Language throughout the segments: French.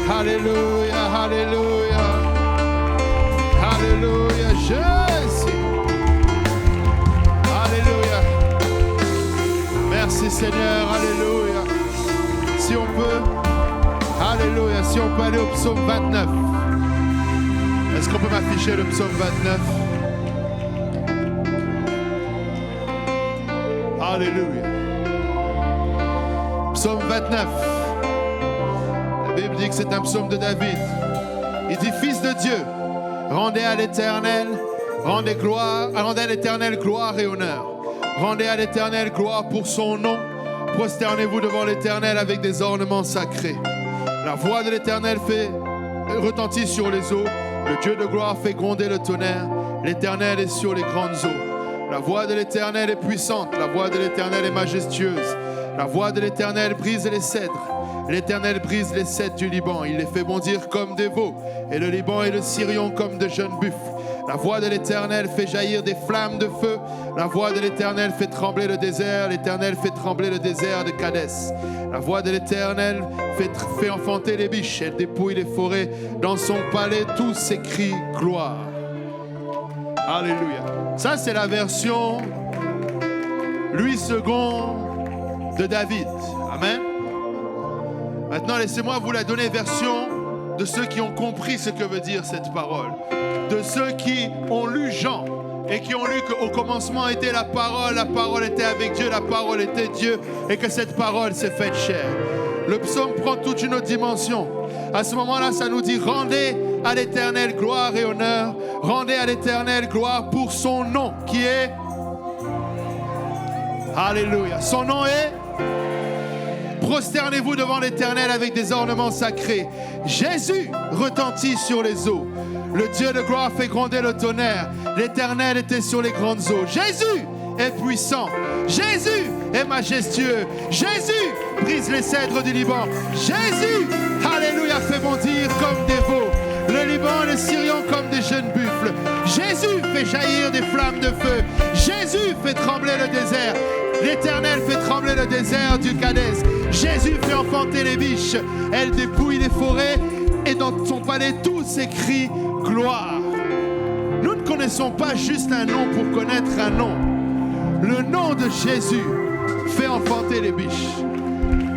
Alléluia, alléluia. Alléluia, Jésus. Alléluia. Merci Seigneur, alléluia. Si on peut, alléluia, si on peut aller au psaume 29. Est-ce qu'on peut m'afficher le psaume 29? Alléluia. Psaume 29. La Bible dit que c'est un psaume de David. Il dit, Fils de Dieu, rendez à l'Éternel, rendez à l'Éternel gloire et honneur. Rendez à l'Éternel gloire pour son nom. Prosternez-vous devant l'Éternel avec des ornements sacrés. La voix de l'Éternel retentit sur les eaux. Le Dieu de gloire fait gronder le tonnerre. L'Éternel est sur les grandes eaux. La voix de l'Éternel est puissante. La voix de l'Éternel est majestueuse. La voix de l'Éternel brise les cèdres. L'Éternel brise les cèdres du Liban. Il les fait bondir comme des veaux. Et le Liban et le Sirion comme de jeunes buffles. La voix de l'Éternel fait jaillir des flammes de feu. La voix de l'Éternel fait trembler le désert. L'Éternel fait trembler le désert de Kadès. La voix de l'Éternel fait enfanter les biches. Elle dépouille les forêts. Dans son palais, tous s'écrient gloire. Alléluia. Ça, c'est la version Louis II de David. Amen. Maintenant, laissez-moi vous la donner version de ceux qui ont compris ce que veut dire cette parole. De ceux qui ont lu Jean et qui ont lu qu'au commencement était la parole était avec Dieu, la parole était Dieu et que cette parole s'est faite chair. Le psaume prend toute une autre dimension. À ce moment-là, ça nous dit, rendez à l'Éternel gloire et honneur. Rendez à l'Éternel gloire pour son nom qui est... Alléluia. Son nom est... Prosternez-vous devant l'Éternel avec des ornements sacrés. Jésus retentit sur les eaux. Le Dieu de gloire fait gronder le tonnerre. L'Éternel était sur les grandes eaux. Jésus est puissant. Jésus est majestueux. Jésus brise les cèdres du Liban. Jésus, alléluia, fait bondir comme des veaux. Le Liban et le Sirion comme des jeunes buffles. Jésus fait jaillir des flammes de feu. Jésus fait trembler le désert. L'Éternel fait trembler le désert du Kadès. Jésus fait enfanter les biches. Elle dépouille les forêts. Et dans son palais, tout s'écrit gloire. Nous ne connaissons pas juste un nom pour connaître un nom. Le nom de Jésus fait enfanter les biches.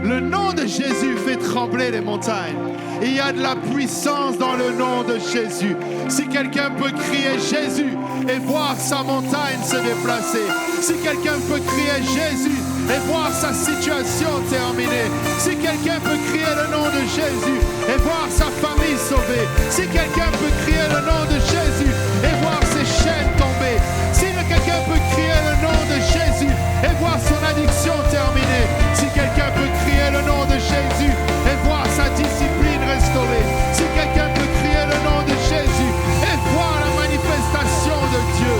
Le nom de Jésus fait trembler les montagnes. Il y a de la puissance dans le nom de Jésus. Si quelqu'un peut crier Jésus et voir sa montagne se déplacer, si quelqu'un peut crier Jésus et voir sa situation terminée, si quelqu'un peut crier le nom de Jésus et voir sa famille sauvée, si quelqu'un peut crier le nom de Jésus et voir ses chaînes tomber, si quelqu'un peut crier le nom de Jésus et voir son addiction terminée, si quelqu'un peut crier le nom de Jésus et voir sa discipline restaurée, si quelqu'un peut crier le nom de Jésus et voir la manifestation de Dieu.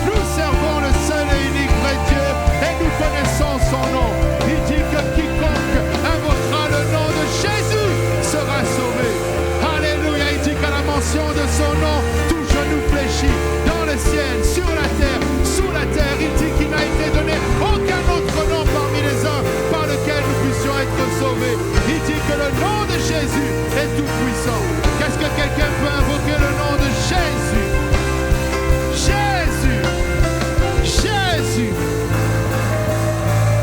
Nous servons le seul et unique vrai Dieu et nous connaissons son nom. Il dit que quiconque invoquera le nom de Jésus sera sauvé. Alléluia. Il dit qu'à la mention de son nom, tout genou fléchit dans le ciel, sur la terre, sous la terre. Il dit qu'il n'a été donné aucun autre nom parmi les hommes par lequel nous puissions être sauvés. Il dit que le nom de Jésus est tout puissant. Qu'est-ce que quelqu'un peut invoquer le nom de Jésus? Jésus, Jésus,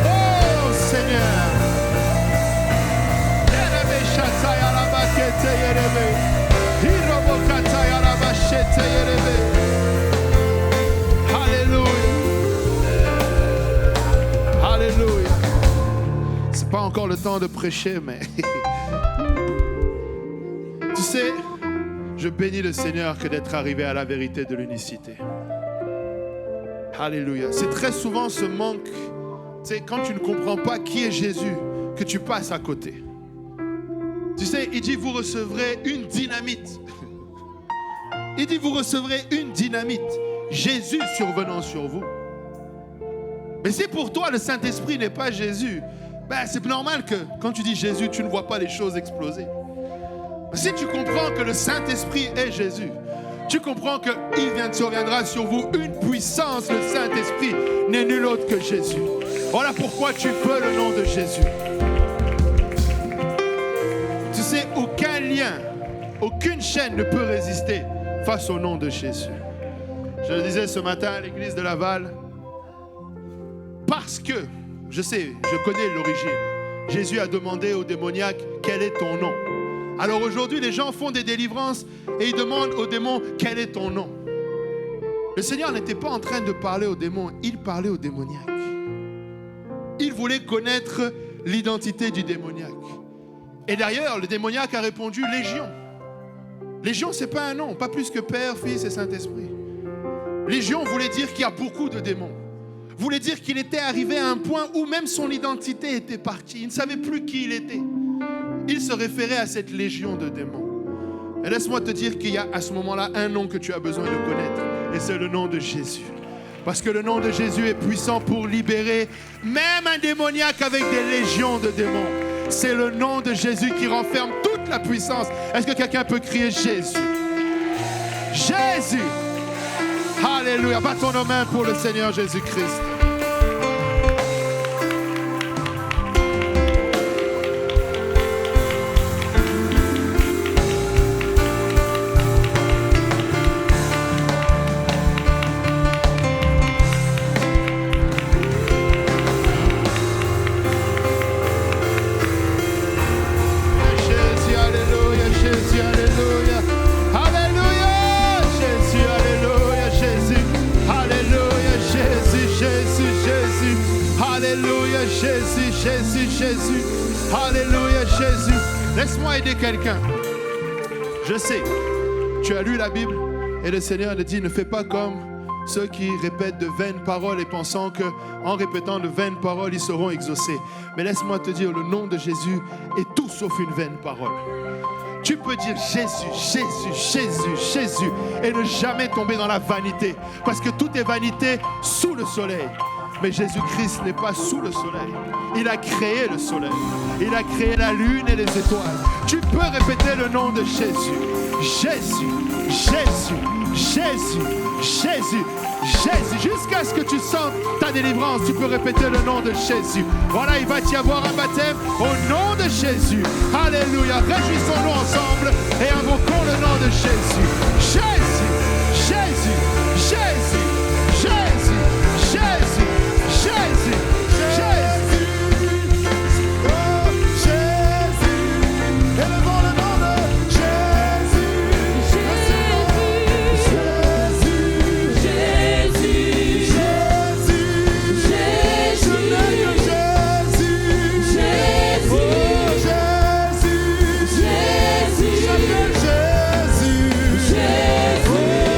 oh Seigneur. Alléluia, alléluia. C'est pas encore le temps de prêcher, mais tu sais, je bénis le Seigneur que d'être arrivé à la vérité de l'unicité. Alléluia. C'est très souvent ce manque, tu sais, quand tu ne comprends pas qui est Jésus, que tu passes à côté. Tu sais, il dit vous recevrez une dynamite. Il dit vous recevrez une dynamite. Jésus survenant sur vous. Mais si pour toi le Saint-Esprit n'est pas Jésus, ben c'est normal que quand tu dis Jésus, tu ne vois pas les choses exploser. Si tu comprends que le Saint-Esprit est Jésus, tu comprends qu'il surviendra sur vous une puissance. Le Saint-Esprit n'est nul autre que Jésus. Voilà pourquoi tu veux le nom de Jésus. Aucune chaîne ne peut résister face au nom de Jésus. Je le disais ce matin à l'église de Laval, parce que, je sais, je connais l'origine. Jésus a demandé au démoniaque, quel est ton nom? Alors aujourd'hui, les gens font des délivrances et ils demandent aux démons, quel est ton nom? Le Seigneur n'était pas en train de parler aux démons, il parlait aux démoniaques. Il voulait connaître l'identité du démoniaque. Et d'ailleurs, le démoniaque a répondu, Légion. Légion, ce n'est pas un nom, pas plus que Père, Fils et Saint-Esprit. Légion voulait dire qu'il y a beaucoup de démons. Voulait dire qu'il était arrivé à un point où même son identité était partie. Il ne savait plus qui il était. Il se référait à cette légion de démons. Et laisse-moi te dire qu'il y a à ce moment-là un nom que tu as besoin de connaître. Et c'est le nom de Jésus. Parce que le nom de Jésus est puissant pour libérer même un démoniaque avec des légions de démons. C'est le nom de Jésus qui renferme toute la puissance. Est-ce que quelqu'un peut crier Jésus? Jésus! Alléluia! Battons nos mains pour le Seigneur Jésus-Christ. Jésus, alléluia Jésus. Laisse-moi aider quelqu'un. Je sais, tu as lu la Bible et le Seigneur te dit, ne fais pas comme ceux qui répètent de vaines paroles et pensant qu'en répétant de vaines paroles, ils seront exaucés. Mais laisse-moi te dire, le nom de Jésus est tout sauf une vaine parole. Tu peux dire Jésus, Jésus, Jésus, Jésus et ne jamais tomber dans la vanité. Parce que tout est vanité sous le soleil. Mais Jésus-Christ n'est pas sous le soleil. Il a créé le soleil. Il a créé la lune et les étoiles. Tu peux répéter le nom de Jésus. Jésus, Jésus, Jésus, Jésus, Jésus. Jusqu'à ce que tu sentes ta délivrance, tu peux répéter le nom de Jésus. Voilà, il va y avoir un baptême au nom de Jésus. Alléluia. Réjouissons-nous ensemble et invoquons le nom de Jésus. Jésus, Jésus, Jésus, Jésus, Jésus. Jésus, Jésus, oh Jésus, élevons le nom de Jésus, Jésus, Jésus, Jésus, Jésus, Jésus, Jésus, oh Jésus, Jésus, Jésus, Jésus,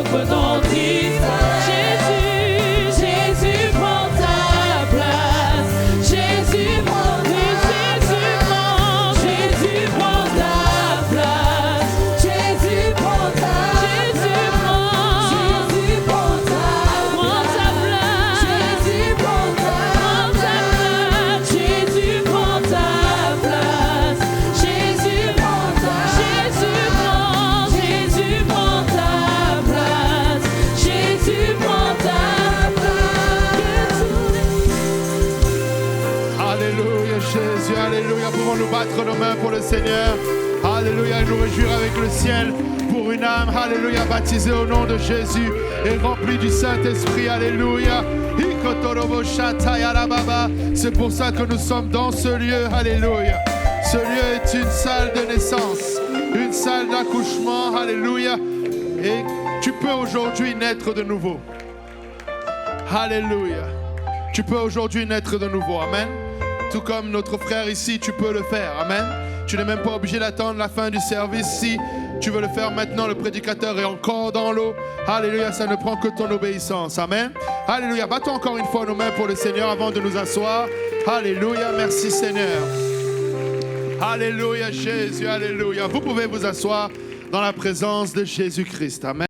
souffre ton titre. Jésus, Jésus prend ta place. Jésus prend ta place. Jésus prend ta place. Jésus prend ta place. Jésus prend ta place. Jésus prend ta place. Jésus prend ta place. Jésus prend ta place. Jésus prend ta place. Alléluia, Jésus, alléluia. Pouvons-nous battre nos mains pour le Seigneur. Alléluia, et nous réjouir avec le ciel pour une âme, alléluia, baptisée au nom de Jésus et remplie du Saint-Esprit, alléluia. C'est pour ça que nous sommes dans ce lieu, alléluia. Ce lieu est une salle de naissance, une salle d'accouchement, alléluia. Et tu peux aujourd'hui naître de nouveau. Alléluia. Tu peux aujourd'hui naître de nouveau, amen. Tout comme notre frère ici, tu peux le faire, amen. Tu n'es même pas obligé d'attendre la fin du service. Si tu veux le faire maintenant, le prédicateur est encore dans l'eau. Alléluia, ça ne prend que ton obéissance, amen. Alléluia, battons encore une fois nos mains pour le Seigneur avant de nous asseoir. Alléluia, merci Seigneur. Alléluia, Jésus, alléluia. Vous pouvez vous asseoir dans la présence de Jésus-Christ, amen.